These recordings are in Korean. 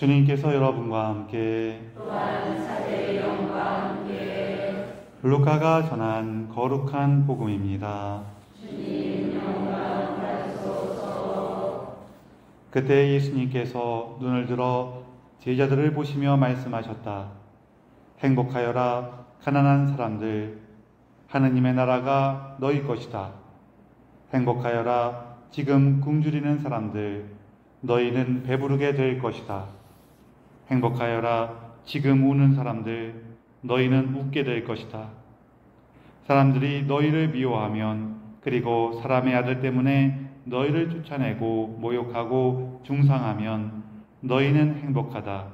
주님께서 여러분과 함께 또한 사제의 영과 함께 루카가 전한 거룩한 복음입니다. 주님 영광 받으소서. 그때 예수님께서 눈을 들어 제자들을 보시며 말씀하셨다. 행복하여라 가난한 사람들, 하느님의 나라가 너희 것이다. 행복하여라 지금 굶주리는 사람들, 너희는 배부르게 될 것이다. 행복하여라 지금 우는 사람들, 너희는 웃게 될 것이다. 사람들이 너희를 미워하면, 그리고 사람의 아들 때문에 너희를 쫓아내고 모욕하고 중상하면 너희는 행복하다.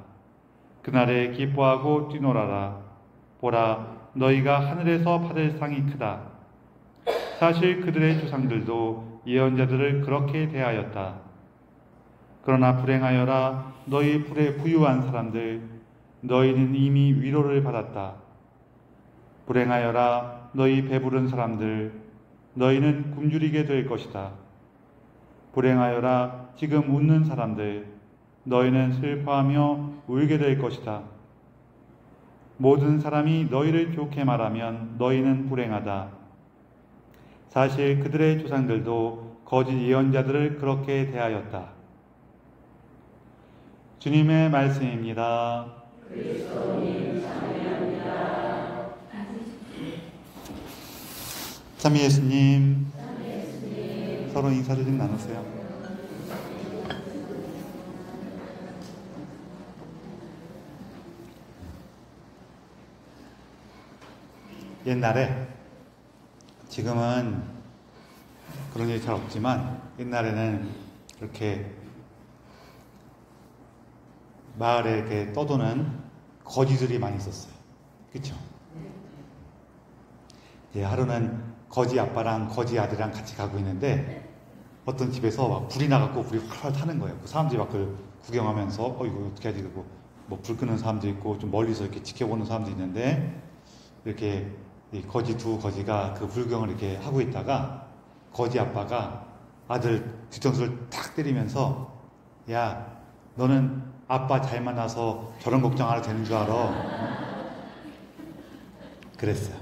그날에 기뻐하고 뛰놀아라. 보라, 너희가 하늘에서 받을 상이 크다. 사실 그들의 조상들도 예언자들을 그렇게 대하였다. 그러나 불행하여라 너희 부유한 사람들, 너희는 이미 위로를 받았다. 불행하여라 너희 배부른 사람들, 너희는 굶주리게 될 것이다. 불행하여라 지금 웃는 사람들, 너희는 슬퍼하며 울게 될 것이다. 모든 사람이 너희를 좋게 말하면 너희는 불행하다. 사실 그들의 조상들도 거짓 예언자들을 그렇게 대하였다. 주님의 말씀입니다. 그리스도님 찬양합니다. 참 예수님, 서로 인사를 좀 나누세요. 옛날에, 지금은 그런 일이 잘 없지만 옛날에는 이렇게 마을에 이렇게 떠도는 거지들이 많이 있었어요. 그렇죠? 이제 하루는 거지 아빠랑 거지 아들이랑 같이 가고 있는데 어떤 집에서 막 불이 나갖고 불이 활활 타는 거예요. 그 사람들이 막 그걸 구경하면서 이거 어떻게 하지? 그리고 뭐 불 끄는 사람도 있고 좀 멀리서 이렇게 지켜보는 사람도 있는데, 이렇게 이 두 거지가 그 불경을 이렇게 하고 있다가 거지 아빠가 아들 뒤통수를 탁 때리면서, 야, 너는 아빠 잘 만나서 저런 걱정 안 해도 되는 줄 알아? 그랬어요.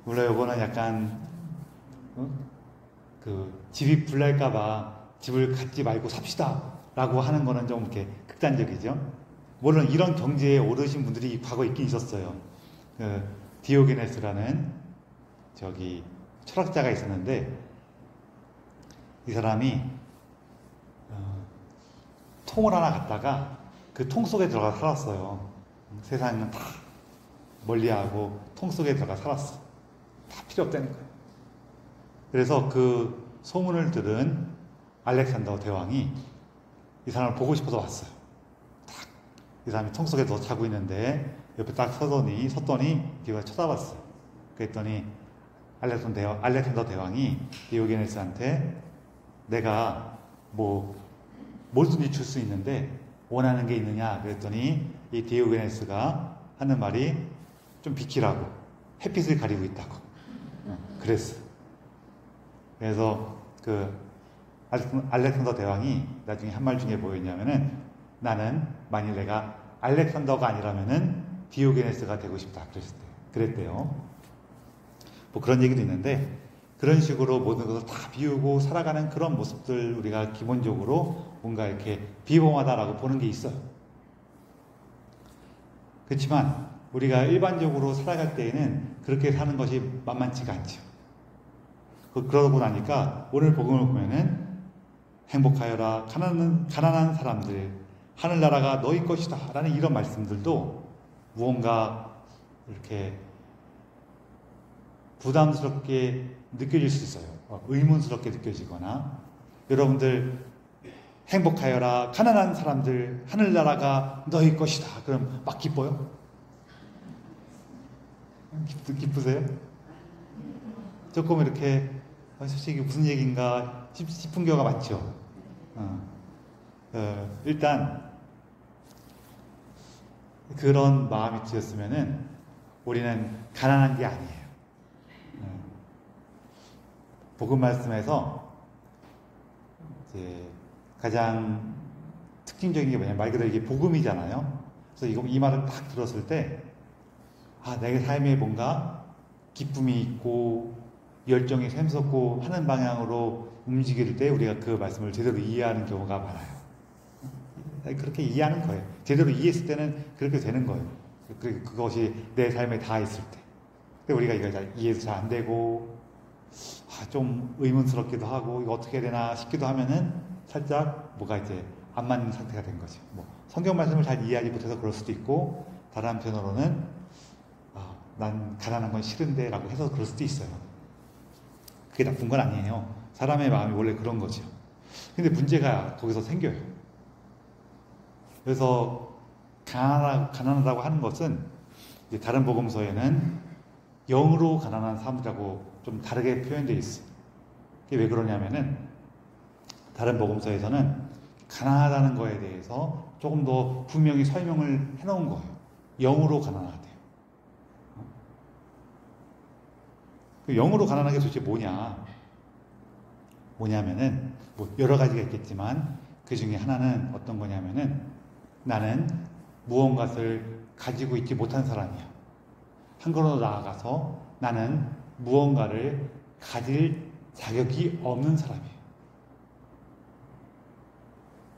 물론 이거는 약간 그 집이 불날까봐 집을 갖지 말고 삽시다 라고 하는 거는 좀 이렇게 극단적이죠. 물론 이런 경제에 오르신 분들이 과거에 있긴 있었어요. 그 디오게네스라는 철학자가 있었는데, 이 사람이 통을 하나 갖다가 그 통 속에 들어가 살았어요. 세상은 다 멀리하고 통 속에 들어가 살았어. 다 필요 없다는 거예요. 그래서 그 소문을 들은 알렉산더 대왕이 이 사람을 보고 싶어서 왔어요. 딱 이 사람이 통 속에 누워 자고 있는데 옆에 딱 섰더니 뒤가 쳐다봤어요. 그랬더니 알렉산더 대왕이 디오게네스한테, 내가 뭐든지 줄 수 있는데 원하는 게 있느냐 그랬더니, 이 디오게네스가 하는 말이 좀 비키라고, 햇빛을 가리고 있다고 그랬어요. 그래서 그 알렉산더 대왕이 나중에 한 말 중에 뭐였냐면은, 나는 만일 내가 알렉산더가 아니라면은 디오게네스가 되고 싶다 그랬대요. 뭐 그런 얘기도 있는데, 그런 식으로 모든 것을 다 비우고 살아가는 그런 모습들, 우리가 기본적으로 뭔가 이렇게 비범하다라고 보는 게 있어요. 그렇지만 우리가 일반적으로 살아갈 때에는 그렇게 사는 것이 만만치가 않죠. 그러고 나니까 오늘 복음을 보면은, 행복하여라 가난한 사람들, 하늘나라가 너희 것이다 라는 이런 말씀들도 무언가 이렇게 부담스럽게 느껴질 수 있어요. 의문스럽게 느껴지거나, 여러분들 행복하여라 가난한 사람들, 하늘나라가 너희 것이다 그럼 막 기뻐요? 기쁘세요? 조금 이렇게 솔직히 무슨 얘기인가 싶은 경우가 많죠. 일단 그런 마음이 드셨으면은 우리는 가난한 게 아니에요. 복음 말씀에서 이제 가장 특징적인 게 뭐냐면 말 그대로 이게 복음이잖아요. 그래서 이 말을 딱 들었을 때, 아, 내 삶에 뭔가 기쁨이 있고 열정이 샘솟고 하는 방향으로 움직일 때 우리가 그 말씀을 제대로 이해하는 경우가 많아요. 그렇게 이해하는 거예요. 제대로 이해했을 때는 그렇게 되는 거예요. 그것이 내 삶에 다 있을 때. 근데 우리가 이걸 잘 이해도 잘 안 되고, 좀 의문스럽기도 하고, 이거 어떻게 해야 되나 싶기도 하면은 살짝 뭐가 이제 안 맞는 상태가 된 거죠. 뭐 성경 말씀을 잘 이해하지 못해서 그럴 수도 있고, 다른 한편으로는 난 가난한 건 싫은데 라고 해서 그럴 수도 있어요. 그게 나쁜 건 아니에요. 사람의 마음이 원래 그런 거죠. 근데 문제가 거기서 생겨요. 그래서 가난하다고 하는 것은 이제 다른 복음서에는 영으로 가난한 사람들하고 좀 다르게 표현되어 있어요. 그게 왜 그러냐면은 다른 복음서에서는 가난하다는 거에 대해서 조금 더 분명히 설명을 해놓은 거예요. 영으로 가난하대요. 그 영으로 가난한 게 도대체 뭐냐면은 뭐 여러 가지가 있겠지만 그 중에 하나는 어떤 거냐면은 나는 무언가를 가지고 있지 못한 사람이야. 한 걸음 더 나아가서 나는 무언가를 가질 자격이 없는 사람이에요.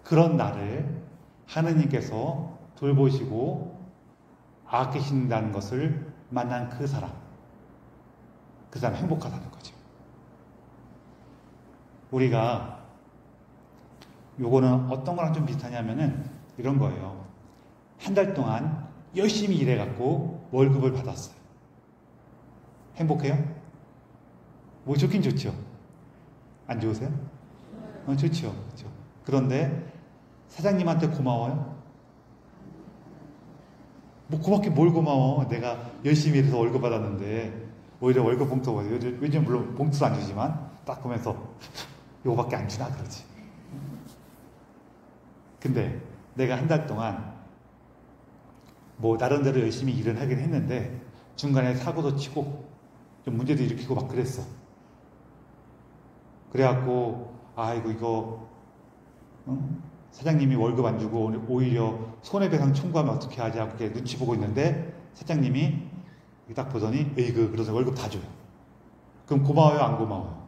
그런 나를 하느님께서 돌보시고 아끼신다는 것을 만난 그 사람 행복하다는 거죠. 우리가 요거는 어떤 거랑 좀 비슷하냐면은 이런 거예요. 한 달 동안 열심히 일해갖고 월급을 받았어요. 행복해요? 뭐 좋긴 좋죠. 안 좋으세요? 좋죠. 그렇죠. 그런데 사장님한테 고마워요? 뭐 고맙게 뭘 고마워. 내가 열심히 일해서 월급 받았는데 오히려 월급 봉투가 요즘 물론 봉투도 안 주지만 딱 보면서 요거밖에 안 주나 그러지. 근데 내가 한 달 동안 뭐 나름대로 열심히 일을 하긴 했는데 중간에 사고도 치고 좀 문제도 일으키고 막 그랬어. 그래갖고 아이고 이거 사장님이 월급 안 주고 오히려 손해배상 청구하면 어떻게 하지 하고 이렇게 눈치 보고 있는데 사장님이 딱 보더니 에이그 그래서 월급 다 줘요. 그럼 고마워요 안 고마워요?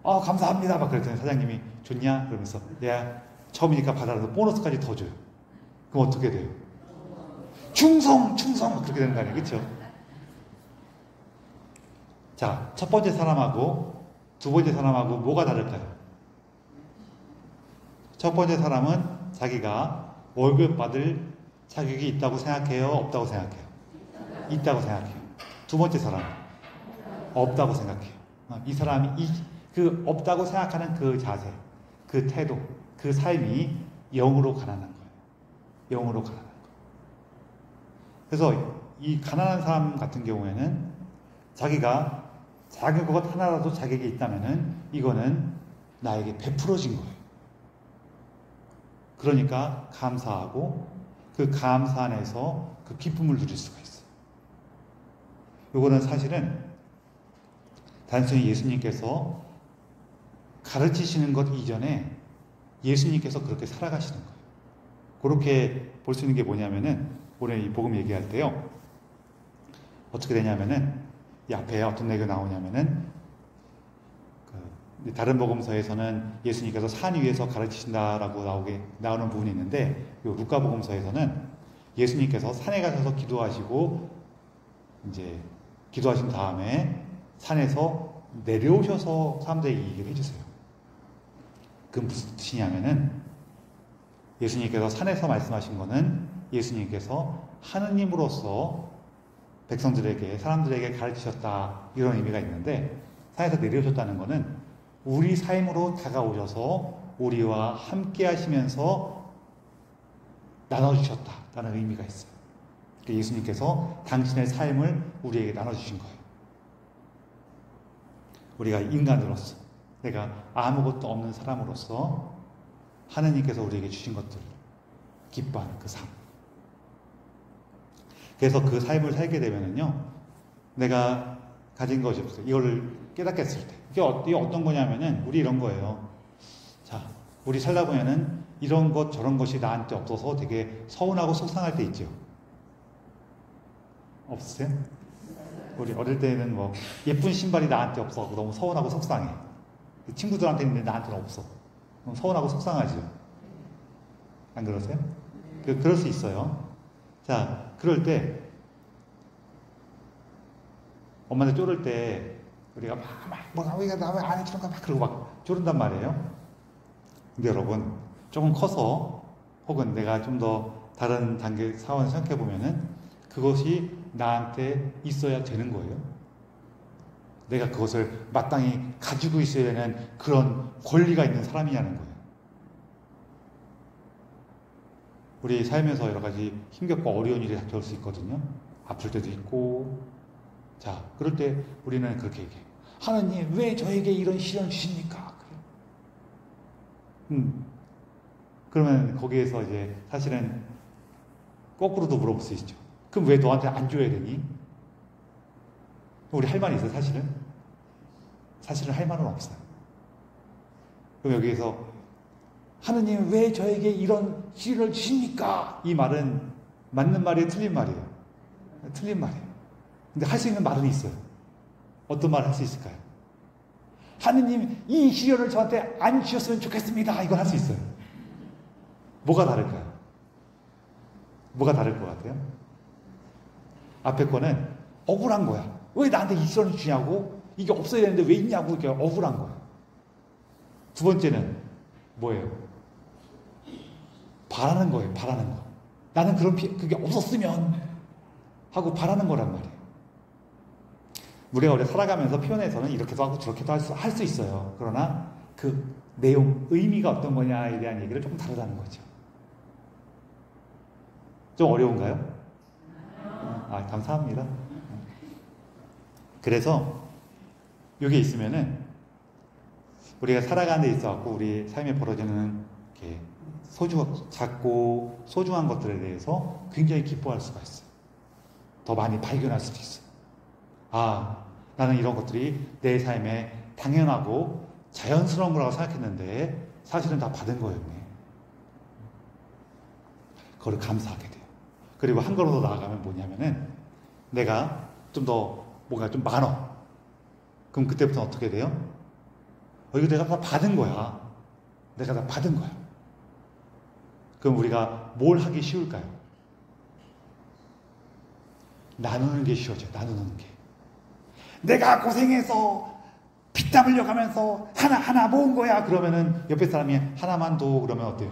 감사합니다 막 그랬더니 사장님이 좋냐? 그러면서 야 처음이니까 받아라서 보너스까지 더 줘요. 그럼 어떻게 돼요? 충성 그렇게 되는 거 아니에요? 그렇죠? 자, 첫 번째 사람하고 두 번째 사람하고 뭐가 다를까요? 첫 번째 사람은 자기가 월급 받을 자격이 있다고 생각해요? 없다고 생각해요? 있다고 생각해요. 두 번째 사람은 없다고 생각해요. 이 사람이 그 없다고 생각하는 그 자세, 그 태도, 그 삶이 영으로 가난한 거예요. 영으로 가난한 거예요. 그래서 이 가난한 사람 같은 경우에는 자기가 작은 것 하나라도 자격이 있다면은 이거는 나에게 베풀어진 거예요. 그러니까 감사하고 그 감사 안에서 그 기쁨을 누릴 수가 있어요. 이거는 사실은 단순히 예수님께서 가르치시는 것 이전에 예수님께서 그렇게 살아가시는 거예요. 그렇게 볼 수 있는 게 뭐냐면은 오늘 이 복음 얘기할 때요. 어떻게 되냐면은 이 앞에 어떤 얘기가 나오냐면은 다른 복음서에서는 예수님께서 산 위에서 가르치신다라고 나오는 부분이 있는데 이 루카 복음서에서는 예수님께서 산에 가셔서 기도하시고 이제 기도하신 다음에 산에서 내려오셔서 사람들에게 얘기를 해주세요. 그건 무슨 뜻이냐면은 예수님께서 산에서 말씀하신 거는 예수님께서 하느님으로서 백성들에게 사람들에게 가르치셨다 이런 의미가 있는데 산에서 내려오셨다는 거는 우리 삶으로 다가오셔서 우리와 함께 하시면서 나눠주셨다라는 의미가 있어요. 그러니까 예수님께서 당신의 삶을 우리에게 나눠주신 거예요. 우리가 인간으로서 내가 아무것도 없는 사람으로서 하느님께서 우리에게 주신 것들 기뻐하는 그 삶. 그래서 그 삶을 살게 되면은요, 내가 가진 것이 없어요. 이거를 깨닫게 했을 때. 이게 어떤 거냐면은, 우리 이런 거예요. 자, 우리 살다 보면은 이런 것 저런 것이 나한테 없어서 되게 서운하고 속상할 때 있죠. 없으세요? 우리 어릴 때는 뭐 예쁜 신발이 나한테 없어 너무 서운하고 속상해. 친구들한테 있는데 나한테는 없어. 너무 서운하고 속상하죠. 안 그러세요? 그럴 수 있어요. 자, 그럴 때 엄마한테 쪼를 때 우리가 뭐가 왜 나 왜 안 해주는 거야 막 그러고 막 쪼른단 말이에요. 근데 여러분 조금 커서 혹은 내가 좀 더 다른 단계 사원을 생각해 보면은 그것이 나한테 있어야 되는 거예요. 내가 그것을 마땅히 가지고 있어야 되는 그런 권리가 있는 사람이냐는 거예요. 우리 살면서 여러 가지 힘겹고 어려운 일이 닥쳐올 수 있거든요. 아플 때도 있고. 자, 그럴 때 우리는 그렇게 얘기해요. 하나님, 왜 저에게 이런 시련을 주십니까? 그러면 거기에서 이제 사실은 거꾸로도 물어볼 수 있죠. 그럼 왜 너한테 안 줘야 되니? 우리 할 말이 있어요, 사실은? 사실은 할 말은 없어요. 그럼 여기에서 하느님 왜 저에게 이런 시련을 주십니까? 이 말은 맞는 말이에요, 틀린 말이에요? 틀린 말이에요. 근데 할 수 있는 말은 있어요. 어떤 말을 할 수 있을까요? 하느님 이 시련을 저한테 안 주셨으면 좋겠습니다. 이걸 할 수 있어요. 뭐가 다를까요? 뭐가 다를 것 같아요? 앞에 거는 억울한 거야. 왜 나한테 이 시련을 주냐고? 이게 없어야 되는데 왜 있냐고? 이게 억울한 거야. 두 번째는 뭐예요? 바라는 거예요. 바라는 거. 나는 그게 없었으면 하고 바라는 거란 말이에요. 우리가 오래 살아가면서 표현에서는 이렇게도 하고 저렇게도 할 수 있어요. 그러나 그 내용, 의미가 어떤 거냐에 대한 얘기를 조금 다르다는 거죠. 좀 어려운가요? 아, 감사합니다. 그래서 여기 있으면은 우리가 살아가는 데 있어서 우리 삶에 벌어지는 이렇게 작고 소중한 것들에 대해서 굉장히 기뻐할 수가 있어요. 더 많이 발견할 수도 있어요. 아, 나는 이런 것들이 내 삶에 당연하고 자연스러운 거라고 생각했는데 사실은 다 받은 거였네. 그걸 감사하게 돼요. 그리고 한 걸음 더 나아가면 뭐냐면은 내가 좀 더 뭔가 좀 많어. 그럼 그때부터 어떻게 돼요? 이거 내가 다 받은 거야. 내가 다 받은 거야. 그럼 우리가 뭘 하기 쉬울까요? 나누는 게 쉬워져요. 나누는 게. 내가 고생해서 피땀 흘려가면서 하나하나 모은 거야. 그러면은 옆에 사람이 하나만 더 그러면 어때요?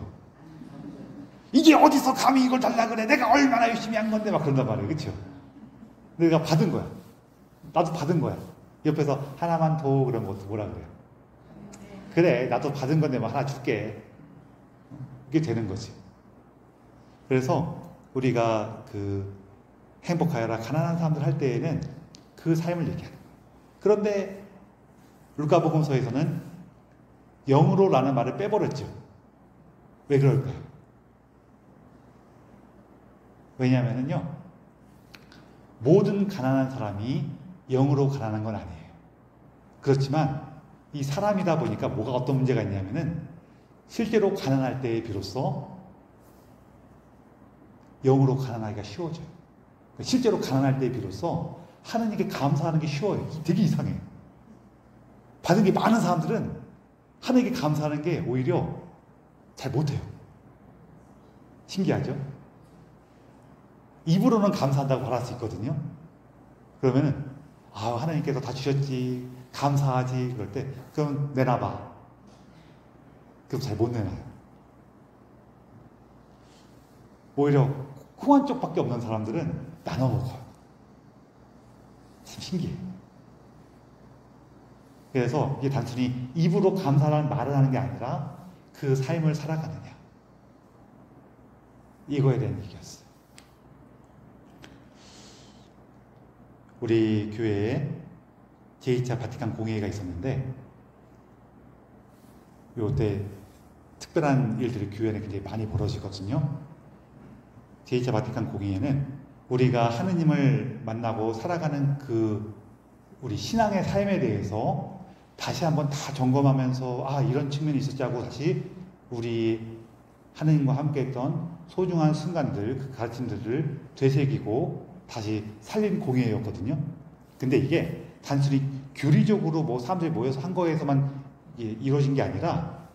이게 어디서 감히 이걸 달라 그래. 내가 얼마나 열심히 한 건데 막 그런단 말이에요. 그렇죠? 내가 받은 거야. 나도 받은 거야. 옆에서 하나만 더 그러면 뭐라 그래요? 그래, 나도 받은 건데 뭐 하나 줄게. 이게 되는 거지. 그래서 우리가 그 행복하여라 가난한 사람들 할 때에는 그 삶을 얘기하는 거예요. 그런데 루카복음서에서는 영으로라는 말을 빼버렸죠. 왜 그럴까요? 왜냐하면요, 모든 가난한 사람이 영으로 가난한 건 아니에요. 그렇지만 이 사람이다 보니까 뭐가 어떤 문제가 있냐면은 실제로 가난할 때에 비로소 영으로 가난하기가 쉬워져요. 실제로 가난할 때에 비로소 하느님께 감사하는 게 쉬워요. 되게 이상해요. 받은 게 많은 사람들은 하느님께 감사하는 게 오히려 잘 못해요. 신기하죠? 입으로는 감사한다고 말할 수 있거든요. 그러면은 하나님께서 다 주셨지, 감사하지. 그럴 때 그럼 내놔봐. 그럼 잘 못 내놔요. 오히려 코 한쪽밖에 없는 사람들은 나눠 먹어요. 참 신기해요. 그래서 이게 단순히 입으로 감사라는 말을 하는 게 아니라 그 삶을 살아가느냐, 이거에 대한 얘기였어요. 우리 교회에 제2차 바티칸 공회가 있었는데 요때 특별한 일들이 교회에 굉장히 많이 벌어지거든요. 제2차 바티칸 공회에는 우리가 하느님을 만나고 살아가는 그 우리 신앙의 삶에 대해서 다시 한번 다 점검하면서 이런 측면이 있었지 하고 다시 우리 하느님과 함께 했던 소중한 순간들, 그 가르침들을 되새기고 다시 살린 공예였거든요. 근데 이게 단순히 교리적으로 뭐 사람들이 모여서 한 거에서만 이루어진 게 아니라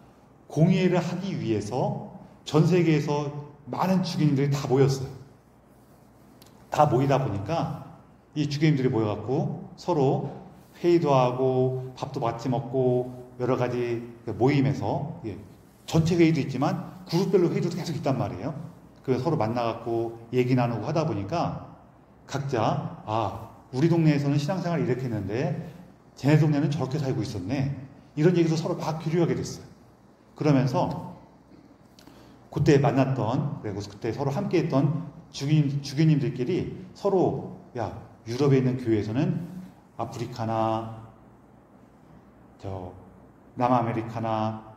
공예를 하기 위해서 전 세계에서 많은 주교님들이 다 모였어요. 다 모이다 보니까 이 주교님들이 모여갖고 서로 회의도 하고 밥도 같이 먹고 여러 가지 모임에서 전체 회의도 있지만 그룹별로 회의도 계속 있단 말이에요. 그래서 서로 만나갖고 얘기 나누고 하다 보니까 각자 우리 동네에서는 신앙생활을 이렇게 했는데 쟤네 동네는 저렇게 살고 있었네. 이런 얘기도 서로 막 교류하게 됐어요. 그러면서 그때 만났던 그리고 그때 서로 함께했던 주교님들끼리 서로 유럽에 있는 교회에서는 아프리카나 남아메리카나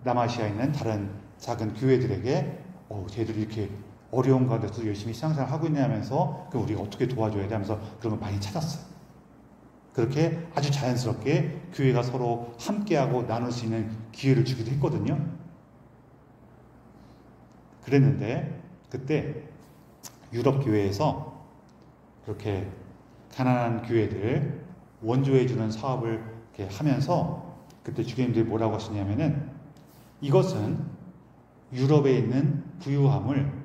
남아시아에 있는 다른 작은 교회들에게 쟤들이 이렇게 어려운 가운데서 열심히 신앙생활을 하고 있네 하면서 그럼 우리가 어떻게 도와줘야 돼 하면서 그런 걸 많이 찾았어요. 그렇게 아주 자연스럽게 교회가 서로 함께하고 나눌 수 있는 기회를 주기도 했거든요. 그랬는데 그때 유럽 교회에서 그렇게 가난한 교회들 원조해주는 사업을 이렇게 하면서 그때 주교님들이 뭐라고 하시냐면은 이것은 유럽에 있는 부유함을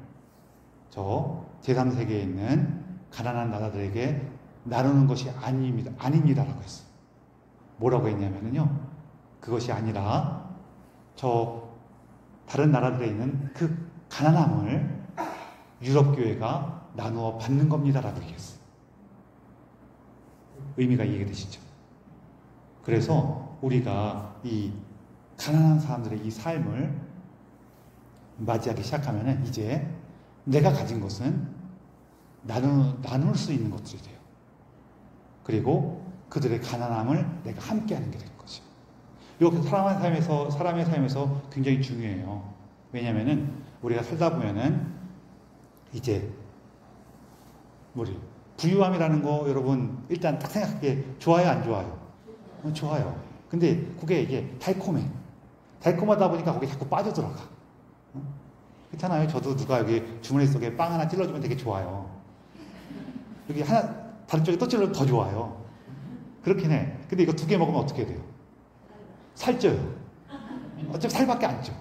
저 제3세계에 있는 가난한 나라들에게 나누는 것이 아닙니다라고 했어요. 뭐라고 했냐면요. 그것이 아니라 저 다른 나라들에 있는 그 가난함을 유럽 교회가 나누어 받는 겁니다라고 얘기했어요. 의미가 이해가 되시죠? 그래서 우리가 이 가난한 사람들의 이 삶을 맞이하기 시작하면은 이제 내가 가진 것은 나눌 수 있는 것들이 돼요. 그리고 그들의 가난함을 내가 함께하는 게 되는 거죠. 이렇게 사람의 삶에서 굉장히 중요해요. 왜냐면은 우리가 살다 보면은 이제 우리 부유함이라는 거 여러분 일단 딱 생각하기에 좋아요 안 좋아요? 좋아요. 근데 그게 이게 달콤해. 달콤하다 보니까 거기 자꾸 빠져들어가. 그렇잖아요. 저도 누가 여기 주머니 속에 빵 하나 찔러주면 되게 좋아요. 여기 하나 다른 쪽에 또 찔러주면 더 좋아요. 그렇긴 해. 근데 이거 2개 먹으면 어떻게 돼요? 살쪄요. 어차피 살밖에 안 쪄.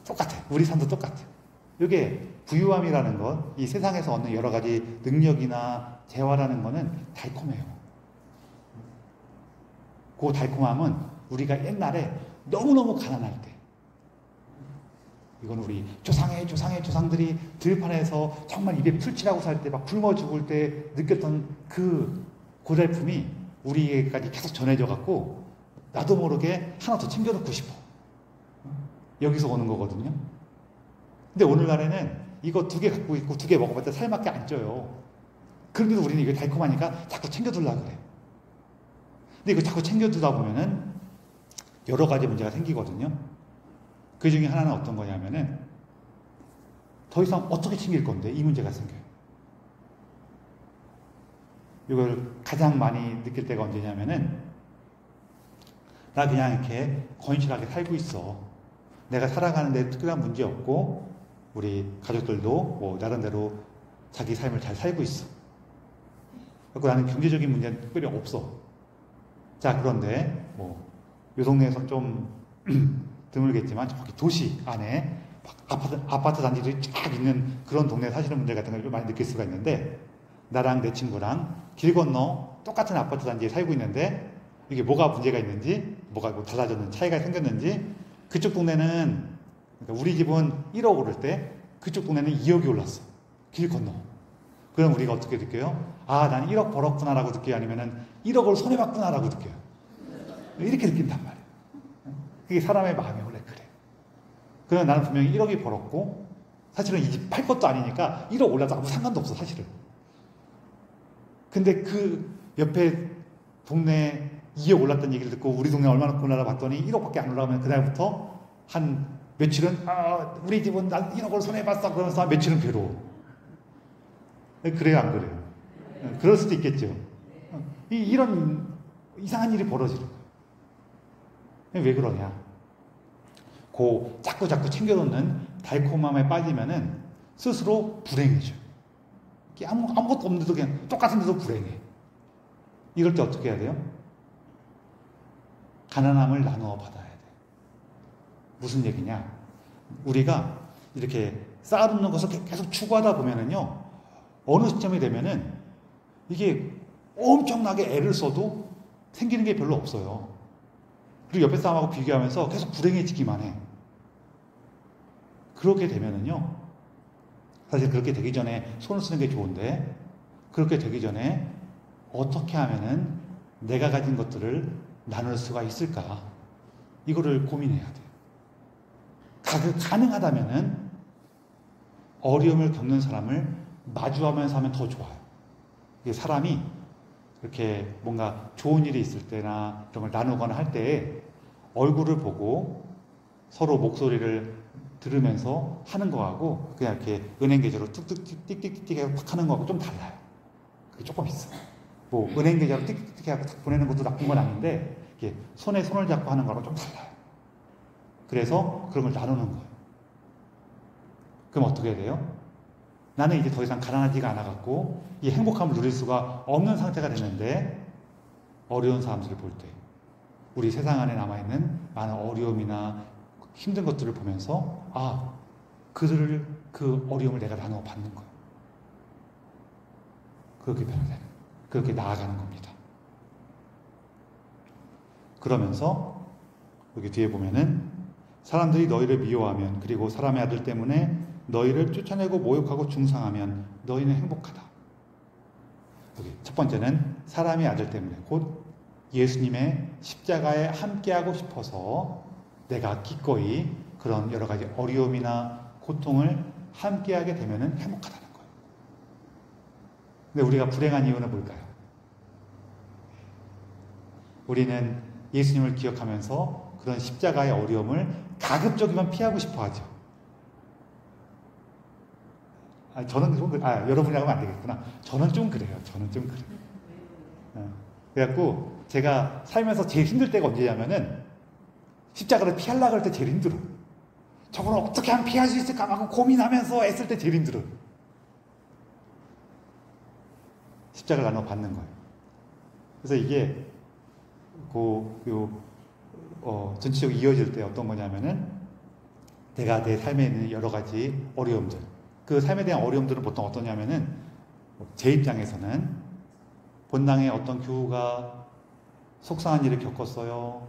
똑같아. 우리 삶도 똑같아. 이게 부유함이라는 것, 이 세상에서 얻는 여러 가지 능력이나 재화라는 것은 달콤해요. 그 달콤함은 우리가 옛날에 너무너무 가난할 때, 이건 우리 조상들이 들판에서 정말 입에 풀칠하고 살 때 막 굶어 죽을 때 느꼈던 그 고달픔이 우리에게까지 계속 전해져 갖고 나도 모르게 하나 더 챙겨놓고 싶어. 여기서 오는 거거든요. 근데 오늘날에는 이거 2개 갖고 있고 2개 먹어봤자 살밖에 안 쪄요. 그런데도 우리는 이게 달콤하니까 자꾸 챙겨두려고 그래. 근데 이거 자꾸 챙겨두다 보면은 여러 가지 문제가 생기거든요. 그 중에 하나는 어떤 거냐면은 더 이상 어떻게 챙길 건데 이 문제가 생겨요. 이걸 가장 많이 느낄 때가 언제냐면은 나 그냥 이렇게 건실하게 살고 있어. 내가 살아가는데 특별한 문제 없고 우리 가족들도 뭐 나름대로 자기 삶을 잘 살고 있어. 그리고 나는 경제적인 문제는 특별히 없어. 자, 그런데 뭐 이 동네에서 좀 드물겠지만 저기 도시 안에 아파트 단지들이 쫙 있는 그런 동네에 사시는 분들 같은 걸 많이 느낄 수가 있는데 나랑 내 친구랑 길 건너 똑같은 아파트 단지에 살고 있는데 이게 뭐가 문제가 있는지 뭐가 뭐 달라졌는지 차이가 생겼는지 그쪽 동네는 그러니까 우리 집은 1억 오를 때 그쪽 동네는 2억이 올랐어. 길 건너. 그럼 우리가 어떻게 느껴요? 아, 난 1억 벌었구나라고 느껴요? 아니면은 1억을 손해봤구나라고 느껴요? 이렇게 느낀단 말이에요. 그게 사람의 마음이 원래 그래. 그러면 나는 분명히 1억이 벌었고 사실은 이 집 팔 것도 아니니까 1억 올라도 아무 상관도 없어 사실은. 근데 그 옆에 동네 2억 올랐다는 얘기를 듣고 우리 동네 얼마나 올라라 봤더니 1억밖에 안 올라가면 그날부터 한 며칠은 우리 집은 난 1억을 손해봤어 그러면서 며칠은 괴로워. 그래요 안 그래요? 그럴 수도 있겠죠. 이런 이상한 일이 벌어지는 거예요. 왜 그러냐? 자꾸 챙겨놓는 달콤함에 빠지면은 스스로 불행해져요. 아무것도 없는데도 그냥 똑같은데도 불행해. 이럴 때 어떻게 해야 돼요? 가난함을 나누어 받아야 돼. 무슨 얘기냐? 우리가 이렇게 쌓아놓는 것을 계속 추구하다 보면은요, 어느 시점이 되면은 이게 엄청나게 애를 써도 생기는 게 별로 없어요. 그리고 옆에 사람하고 비교하면서 계속 불행해지기만 해. 그렇게 되면은요, 사실 그렇게 되기 전에 손을 쓰는 게 좋은데, 그렇게 되기 전에 어떻게 하면은 내가 가진 것들을 나눌 수가 있을까? 이거를 고민해야 돼요. 가능하다면은 어려움을 겪는 사람을 마주하면서 하면 더 좋아요. 이게 사람이 이렇게 뭔가 좋은 일이 있을 때나 이런 걸 나누거나 할 때에 얼굴을 보고 서로 목소리를 들으면서 하는 거하고 그냥 이렇게 은행 계좌로 뚝뚝 띡띡띡 하고 탁 하는 거하고 좀 달라요. 그게 조금 있어요. 뭐 은행 계좌로 띡띡띡 하고 탁 보내는 것도 나쁜 건 아닌데 이게 손에 손을 잡고 하는 거하고 좀 달라요. 그래서 그런 걸 나누는 거예요. 그럼 어떻게 해야 돼요? 나는 이제 더 이상 가난하지가 않아갖고 이 행복함을 누릴 수가 없는 상태가 됐는데 어려운 사람들을 볼 때 우리 세상 안에 남아있는 많은 어려움이나 힘든 것들을 보면서 그들을 그 어려움을 내가 나누어 받는 거예요. 그렇게 변화되는, 그렇게 나아가는 겁니다. 그러면서 여기 뒤에 보면은 사람들이 너희를 미워하면 그리고 사람의 아들 때문에 너희를 쫓아내고 모욕하고 중상하면 너희는 행복하다. 여기 첫 번째는 사람의 아들 때문에 곧 예수님의 십자가에 함께하고 싶어서 내가 기꺼이 그런 여러 가지 어려움이나 고통을 함께하게 되면 행복하다는 거예요. 근데 우리가 불행한 이유는 뭘까요? 우리는 예수님을 기억하면서 그런 십자가의 어려움을 가급적이면 피하고 싶어 하죠. 저는 좀 여러분이라고 하면 안 되겠구나. 저는 좀 그래요. 그래갖고 제가 살면서 제일 힘들 때가 언제냐면은 십자가를 피하려고 할 때 제일 힘들어. 저걸 어떻게 하면 피할 수 있을까 막 고민하면서 애쓸 때 제일 힘들어. 십자가를 나눠 받는 거예요. 그래서 이게 전체적으로 이어질 때 어떤 거냐면은 내가 내 삶에 있는 여러 가지 어려움들, 그 삶에 대한 어려움들은 보통 어떠냐면은 제 입장에서는 본당에 어떤 교우가 속상한 일을 겪었어요.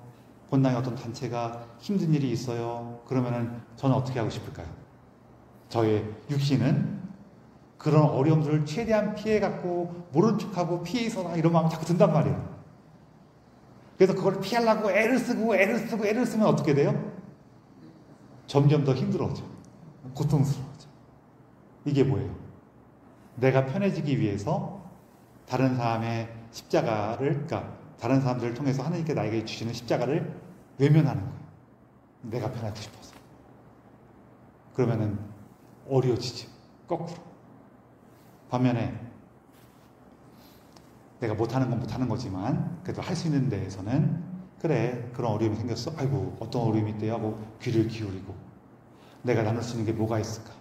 본당에 어떤 단체가 힘든 일이 있어요. 그러면은 저는 어떻게 하고 싶을까요? 저의 육신은 그런 어려움들을 최대한 피해갖고 모른 척하고 피해 있어라 이런 마음이 자꾸 든단 말이에요. 그래서 그걸 피하려고 애를 쓰면 어떻게 돼요? 점점 더 힘들어져. 고통스러워져. 이게 뭐예요? 내가 편해지기 위해서 다른 사람의 십자가를, 그러니까 다른 사람들을 통해서 하나님께 나에게 주시는 십자가를 외면하는 거예요. 내가 편하고 싶어서. 그러면은 어려워지죠. 거꾸로. 반면에 내가 못하는 건 못하는 거지만 그래도 할 수 있는 데에서는 그래, 그런 어려움이 생겼어. 아이고, 어떤 어려움이 있대요 하고 귀를 기울이고 내가 나눌 수 있는 게 뭐가 있을까?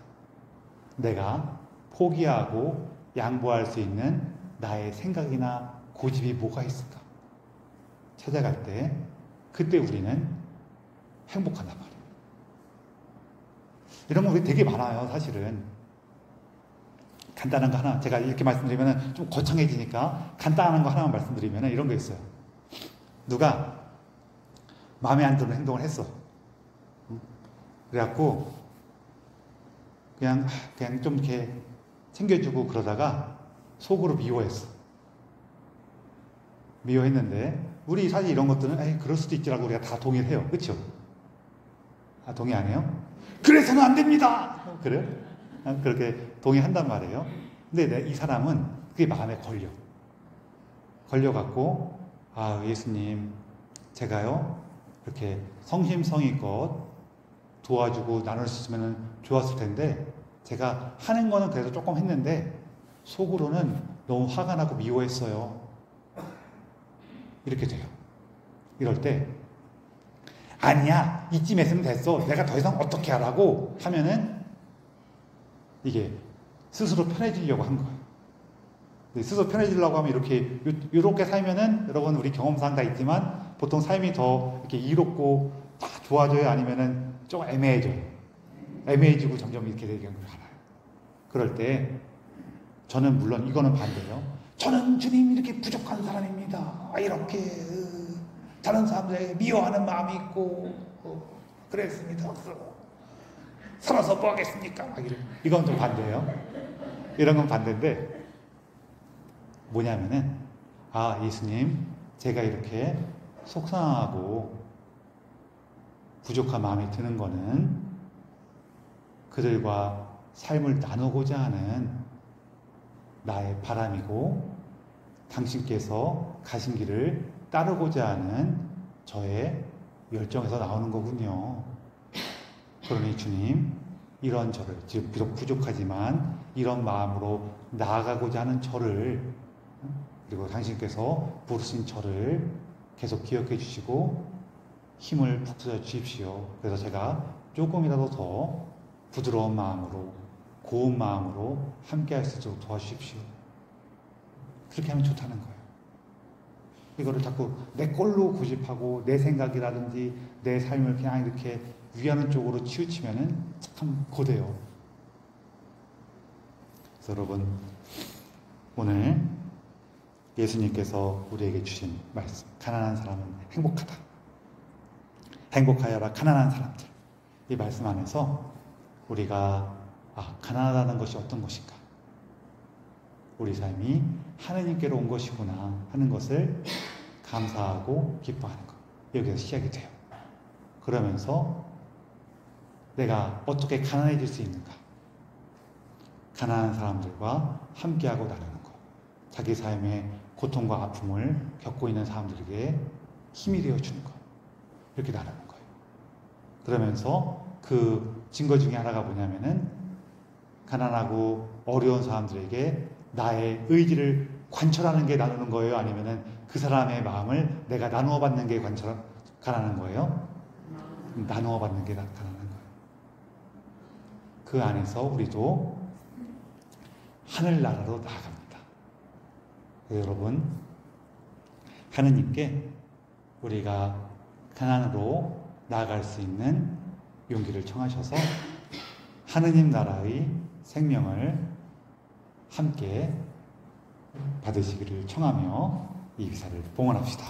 내가 포기하고 양보할 수 있는 나의 생각이나 고집이 뭐가 있을까? 찾아갈 때 그때 우리는 행복하단 말이에요. 이런 거 되게 많아요, 사실은. 간단한 거 하나, 제가 이렇게 말씀드리면 좀 거창해지니까 간단한 거 하나만 말씀드리면 이런 거 있어요. 누가 마음에 안 드는 행동을 했어. 그래갖고 그냥 좀 이렇게 챙겨주고 그러다가 속으로 미워했어. 미워했는데 우리 사실 이런 것들은 그럴 수도 있지라고 우리가 다 동의를 해요. 그렇죠? 동의 안 해요? 그래서는 안 됩니다. 그래요? 그렇게 동의한단 말이에요. 근데 이 사람은 그게 마음에 걸려갖고 예수님, 제가요 이렇게 성심성의껏 도와주고 나눌 수 있으면 좋았을 텐데 제가 하는 거는 그래도 조금 했는데 속으로는 너무 화가 나고 미워했어요. 이렇게 돼요. 이럴 때 아니야, 이쯤 했으면 됐어, 내가 더 이상 어떻게 하라고 하면은 이게 스스로 편해지려고 한 거예요. 스스로 편해지려고 하면 이렇게 살면은, 여러분 우리 경험상 다 있지만 보통 삶이 더 이렇게 이롭고 다 좋아져요, 아니면은 좀 애매해져요. 애매해지고 점점 이렇게 되는 걸 알아요. 그럴 때 저는 물론 이거는 반대예요. 저는 주님 이렇게 부족한 사람입니다. 이렇게 다른 사람들에게 미워하는 마음이 있고 그랬습니다. 살아서 뭐 하겠습니까? 이건 좀 반대예요. 이런 건 반대인데, 뭐냐면은, 예수님, 제가 이렇게 속상하고 부족한 마음이 드는 거는 그들과 삶을 나누고자 하는 나의 바람이고, 당신께서 가신 길을 따르고자 하는 저의 열정에서 나오는 거군요. 그러니 주님, 이런 저를, 지금 비록 부족하지만 이런 마음으로 나아가고자 하는 저를, 그리고 당신께서 부르신 저를 계속 기억해 주시고 힘을 북돋아 주십시오. 그래서 제가 조금이라도 더 부드러운 마음으로, 고운 마음으로 함께 할 수 있도록 도와주십시오. 그렇게 하면 좋다는 거예요. 이거를 자꾸 내 꼴로 고집하고 내 생각이라든지 내 삶을 그냥 이렇게 위하는 쪽으로 치우치면은 참 고돼요. 그래서 여러분, 오늘 예수님께서 우리에게 주신 말씀, 가난한 사람은 행복하다, 행복하여라 가난한 사람들, 이 말씀 안에서 우리가 가난하다는 것이 어떤 것인가, 우리 삶이 하느님께로 온 것이구나 하는 것을 감사하고 기뻐하는 것, 여기서 시작이 돼요. 그러면서 내가 어떻게 가난해질 수 있는가, 가난한 사람들과 함께하고 나누는 것, 자기 삶의 고통과 아픔을 겪고 있는 사람들에게 힘이 되어주는 것, 이렇게 나누는 거예요. 그러면서 그 증거 중에 하나가 뭐냐면은, 가난하고 어려운 사람들에게 나의 의지를 관철하는 게 나누는 거예요? 아니면은 그 사람의 마음을 내가 나누어 받는 게 가난한 거예요? 나누어 받는 게 가난한 거예요. 그 안에서 우리도 하늘나라로 나아갑니다. 여러분, 하느님께 우리가 가난으로 나아갈 수 있는 용기를 청하셔서 하느님 나라의 생명을 함께 받으시기를 청하며 이 기사를 봉헌합시다.